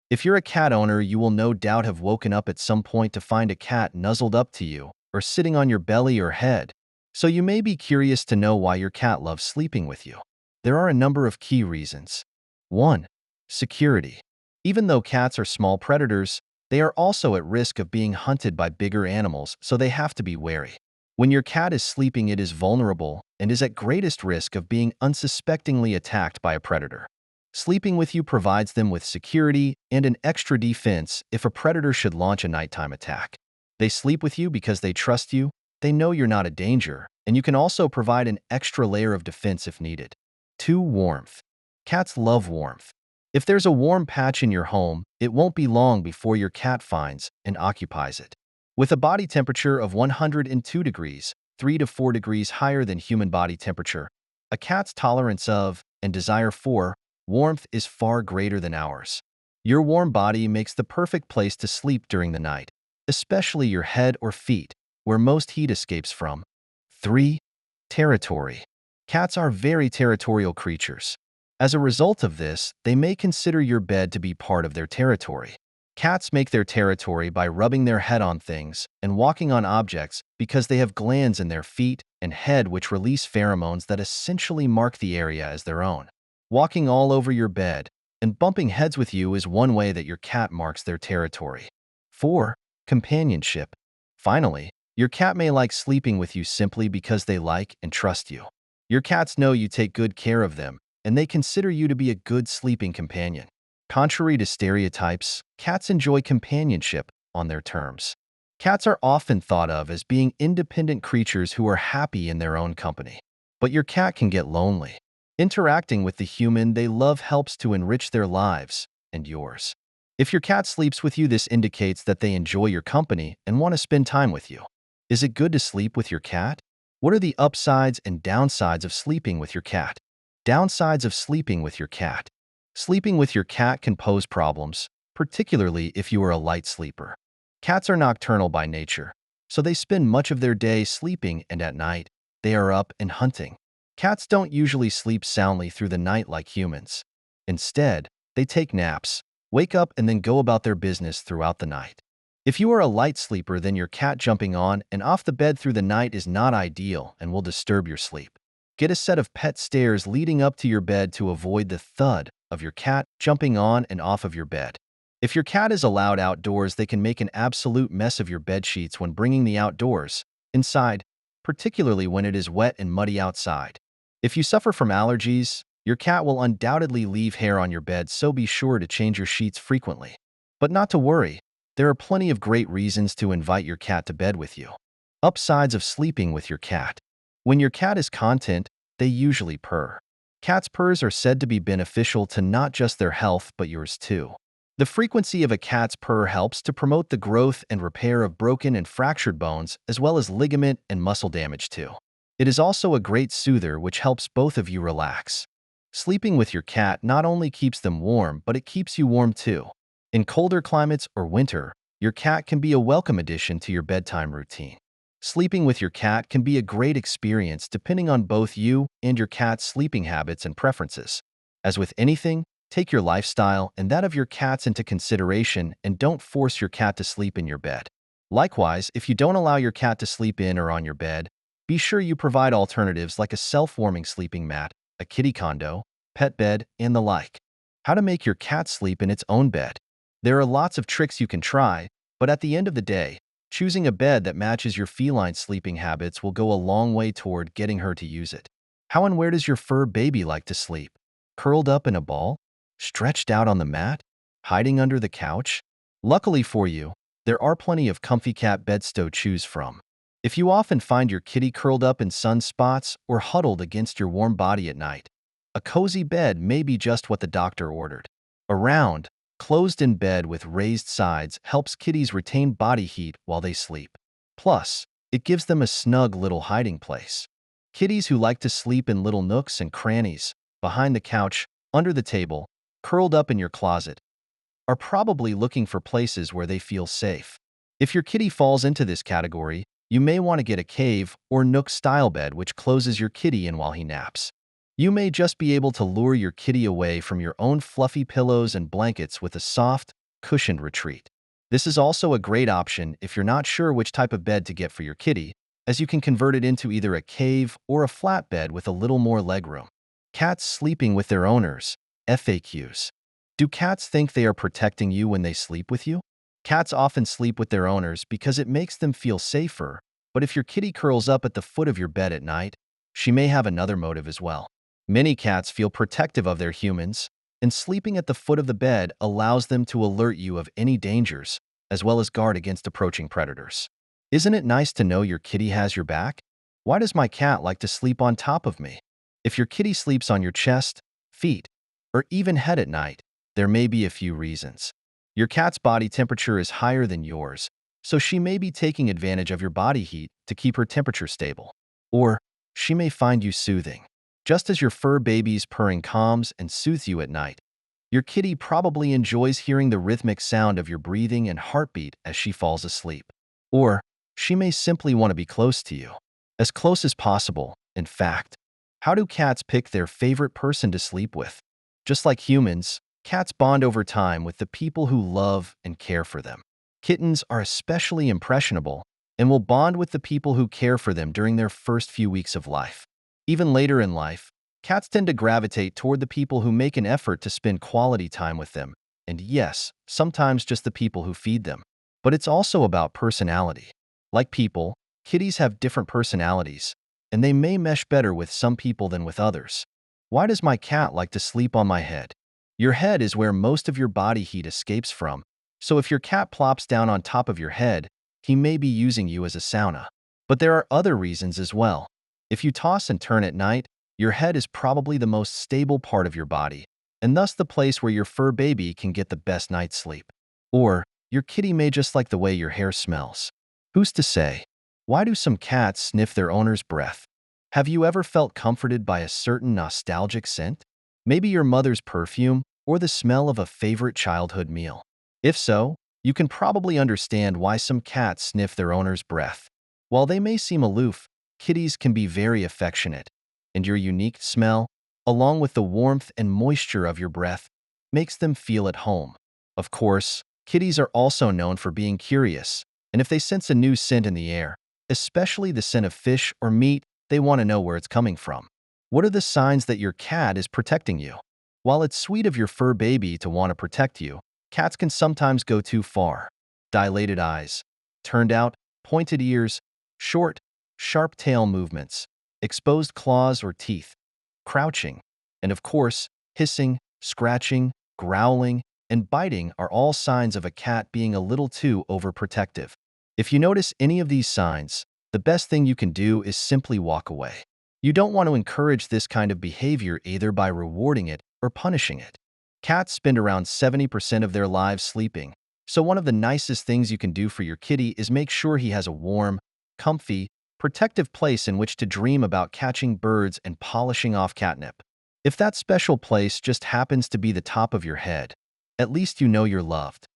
If you're a cat owner, you will no doubt have woken up at some point to find a cat nuzzled up to you or sitting on your belly or head. So you may be curious to know why your cat loves sleeping with you. There are a number of key reasons. 1. Security. Even though cats are small predators, they are also at risk of being hunted by bigger animals, so they have to be wary. When your cat is sleeping, it is vulnerable and is at greatest risk of being unsuspectingly attacked by a predator. Sleeping with you provides them with security and an extra defense if a predator should launch a nighttime attack. They sleep with you because they trust you, they know you're not a danger, and you can also provide an extra layer of defense if needed. 2. Warmth. Cats love warmth. If there's a warm patch in your home, it won't be long before your cat finds and occupies it. With a body temperature of 102 degrees, 3 to 4 degrees higher than human body temperature, a cat's tolerance of and desire for warmth is far greater than ours. Your warm body makes the perfect place to sleep during the night, especially your head or feet, where most heat escapes from. 3. Territory. Cats are very territorial creatures. As a result of this, they may consider your bed to be part of their territory. Cats make their territory by rubbing their head on things and walking on objects because they have glands in their feet and head which release pheromones that essentially mark the area as their own. Walking all over your bed and bumping heads with you is one way that your cat marks their territory. 4. Companionship. Finally, your cat may like sleeping with you simply because they like and trust you. Your cats know you take good care of them, and they consider you to be a good sleeping companion. Contrary to stereotypes, cats enjoy companionship on their terms. Cats are often thought of as being independent creatures who are happy in their own company. But your cat can get lonely. Interacting with the human they love helps to enrich their lives and yours. If your cat sleeps with you, this indicates that they enjoy your company and want to spend time with you. Is it good to sleep with your cat? What are the upsides and downsides of sleeping with your cat? Downsides of sleeping with your cat. Sleeping with your cat can pose problems, particularly if you are a light sleeper. Cats are nocturnal by nature, so they spend much of their day sleeping, and at night, they are up and hunting. Cats don't usually sleep soundly through the night like humans. Instead, they take naps, wake up, and then go about their business throughout the night. If you are a light sleeper, then your cat jumping on and off the bed through the night is not ideal and will disturb your sleep. Get a set of pet stairs leading up to your bed to avoid the thud of your cat jumping on and off of your bed. If your cat is allowed outdoors, they can make an absolute mess of your bed sheets when bringing the outdoors, inside, particularly when it is wet and muddy outside. If you suffer from allergies, your cat will undoubtedly leave hair on your bed, so be sure to change your sheets frequently. But not to worry, there are plenty of great reasons to invite your cat to bed with you. Upsides of sleeping with your cat. When your cat is content, they usually purr. Cats' purrs are said to be beneficial to not just their health but yours too. The frequency of a cat's purr helps to promote the growth and repair of broken and fractured bones, as well as ligament and muscle damage too. It is also a great soother which helps both of you relax. Sleeping with your cat not only keeps them warm, but it keeps you warm too. In colder climates or winter, your cat can be a welcome addition to your bedtime routine. Sleeping with your cat can be a great experience depending on both you and your cat's sleeping habits and preferences. As with anything, take your lifestyle and that of your cats into consideration and don't force your cat to sleep in your bed. Likewise, if you don't allow your cat to sleep in or on your bed, be sure you provide alternatives like a self-warming sleeping mat, a kitty condo, pet bed, and the like. How to make your cat sleep in its own bed. There are lots of tricks you can try, but at the end of the day, choosing a bed that matches your feline sleeping habits will go a long way toward getting her to use it. How and where does your fur baby like to sleep? Curled up in a ball? Stretched out on the mat? Hiding under the couch? Luckily for you, there are plenty of comfy cat beds to choose from. If you often find your kitty curled up in sunspots or huddled against your warm body at night, a cozy bed may be just what the doctor ordered. A round, closed-in bed with raised sides helps kitties retain body heat while they sleep. Plus, it gives them a snug little hiding place. Kitties who like to sleep in little nooks and crannies, behind the couch, under the table, curled up in your closet, are probably looking for places where they feel safe. If your kitty falls into this category, you may want to get a cave or nook-style bed which closes your kitty in while he naps. You may just be able to lure your kitty away from your own fluffy pillows and blankets with a soft, cushioned retreat. This is also a great option if you're not sure which type of bed to get for your kitty, as you can convert it into either a cave or a flat bed with a little more legroom. Cats sleeping with their owners. FAQs. Do cats think they are protecting you when they sleep with you? Cats often sleep with their owners because it makes them feel safer, but if your kitty curls up at the foot of your bed at night, she may have another motive as well. Many cats feel protective of their humans, and sleeping at the foot of the bed allows them to alert you of any dangers, as well as guard against approaching predators. Isn't it nice to know your kitty has your back? Why does my cat like to sleep on top of me? If your kitty sleeps on your chest, feet, or even head at night, there may be a few reasons. Your cat's body temperature is higher than yours, so she may be taking advantage of your body heat to keep her temperature stable. Or she may find you soothing. Just as your fur baby's purring calms and soothes you at night, your kitty probably enjoys hearing the rhythmic sound of your breathing and heartbeat as she falls asleep. Or she may simply want to be close to you. As close as possible, in fact. How do cats pick their favorite person to sleep with? Just like humans, cats bond over time with the people who love and care for them. Kittens are especially impressionable and will bond with the people who care for them during their first few weeks of life. Even later in life, cats tend to gravitate toward the people who make an effort to spend quality time with them, and yes, sometimes just the people who feed them. But it's also about personality. Like people, kitties have different personalities, and they may mesh better with some people than with others. Why does my cat like to sleep on my head? Your head is where most of your body heat escapes from, so if your cat plops down on top of your head, he may be using you as a sauna. But there are other reasons as well. If you toss and turn at night, your head is probably the most stable part of your body, and thus the place where your fur baby can get the best night's sleep. Or your kitty may just like the way your hair smells. Who's to say? Why do some cats sniff their owner's breath? Have you ever felt comforted by a certain nostalgic scent? Maybe your mother's perfume or the smell of a favorite childhood meal. If so, you can probably understand why some cats sniff their owner's breath. While they may seem aloof, kitties can be very affectionate, and your unique smell, along with the warmth and moisture of your breath, makes them feel at home. Of course, kitties are also known for being curious, and if they sense a new scent in the air, especially the scent of fish or meat, they want to know where it's coming from. What are the signs that your cat is protecting you? While it's sweet of your fur baby to want to protect you, cats can sometimes go too far. Dilated eyes, turned out, pointed ears, short, sharp tail movements, exposed claws or teeth, crouching, and of course, hissing, scratching, growling, and biting are all signs of a cat being a little too overprotective. If you notice any of these signs, the best thing you can do is simply walk away. You don't want to encourage this kind of behavior either by rewarding it or punishing it. Cats spend around 70% of their lives sleeping, so one of the nicest things you can do for your kitty is make sure he has a warm, comfy, protective place in which to dream about catching birds and polishing off catnip. If that special place just happens to be the top of your head, at least you know you're loved.